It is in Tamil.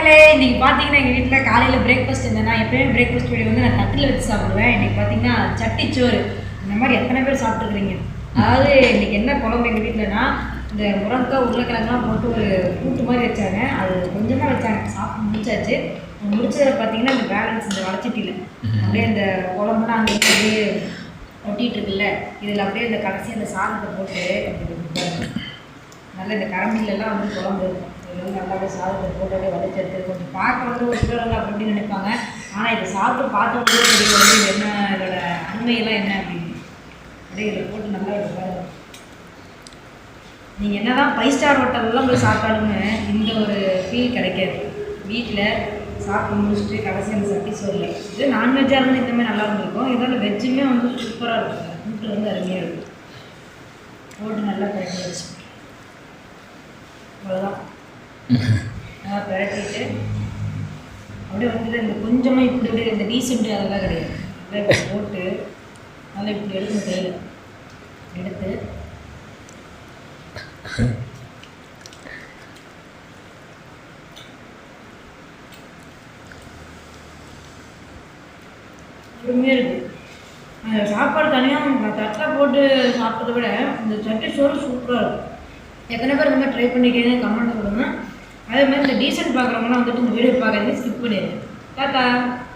மக்களே, இன்னைக்கு பார்த்தீங்கன்னா எங்கள் வீட்டில் காலையில் பிரேக்ஃபாஸ்ட் என்னன்னா, எப்பயுமே பிரேக்ஃபாஸ்ட் வீடியோ வந்து நான் தட்டில் வச்சு சாப்பிடுவேன். இன்னைக்கு பார்த்தீங்கன்னா சட்டிச்சோறு. இந்த மாதிரி எத்தனை பேர் சாப்பிட்டுருக்குறீங்க? அதாவது இன்னைக்கு என்ன குழம்பு எங்கள் வீட்டிலனா, இந்த முருங்கைக்காய் உருளைக்கிழங்குலாம் போட்டு ஒரு கூட்டு மாதிரி வச்சாங்க. அது கொஞ்சமாக வச்சாங்க, சாப்பிட்டு முடிச்சாச்சு. முடிச்சதை பார்த்தீங்கன்னா இந்த பேலன்ஸ் இந்த வடச்சட்டியில் அப்படியே இந்த குழம்புலாம் அங்கே அப்படியே ஒட்டிகிட்டு இருக்குல்ல, இதில் அப்படியே இந்த கடைசி அந்த சாதத்தை போட்டு நல்ல இந்த கரண்டிலெல்லாம் வந்து குழம்பு இருக்கும். இதெல்லாம் நல்லாவே சாதத்தை போட்டு அப்படியே வலிச்சு எடுத்து கொஞ்சம் பார்க்க வந்து ஒரு சிலவங்க அப்படி இப்படின்னு நினைப்பாங்க. ஆனால் இதை சாப்பிட்டு பார்த்த உடனே தெரியும் வந்து இது என்ன, இதோட அருமையெல்லாம் என்ன அப்படின்னு. அப்படியே இதை போட்டு நல்லா இருப்பாரு. நீங்கள் என்ன தான் 5 ஸ்டார் ஹோட்டல்லாம் போய் சாப்பிட்டாலுமே இந்த ஒரு ஃபீல் கிடைக்காது. வீட்டில் சாப்பிட்டு முடிச்சுட்டு கடைசி அந்த சட்டி சோறில் இது நான்வெஜ்ஜாக இருந்து இந்தமாதிரி நல்லா இருந்திருக்கும். இதோட வெஜ்ஜுமே வந்து சூப்பராக இருக்கும். கூட்டு வந்து அருமையாக இருக்கும். போட்டு நல்லா பிரட்டி வச்சு அவ்வளோதான். நல்லா பிரட்டிட்டு அப்படியே வந்து இந்த கொஞ்சமாக இப்படி அப்படியே இந்த டீசென்ட்டு அதெல்லாம் கிடையாது. அப்படியே போட்டு நல்லா இப்படி எடுக்கணும். கையில் எடுத்து அருமையாக இருக்குது. சாப்பாடு தனியாக தட்டில் போட்டு சாப்பிட்றத விட இந்த சட்டி சோறு சூப்பராக இருக்கும். எத்தனை பேர் இந்த மாதிரி ட்ரை பண்ணிக்கிறீங்க கமெண்ட் கொடுங்க. அதே மாதிரி இந்த டீசென்ட் பார்க்குறவங்களாம் வந்துட்டு இந்த வீடியோ பார்க்குறதுக்கு ஸ்கிப் பண்ணிடுங்க. டாட்டா.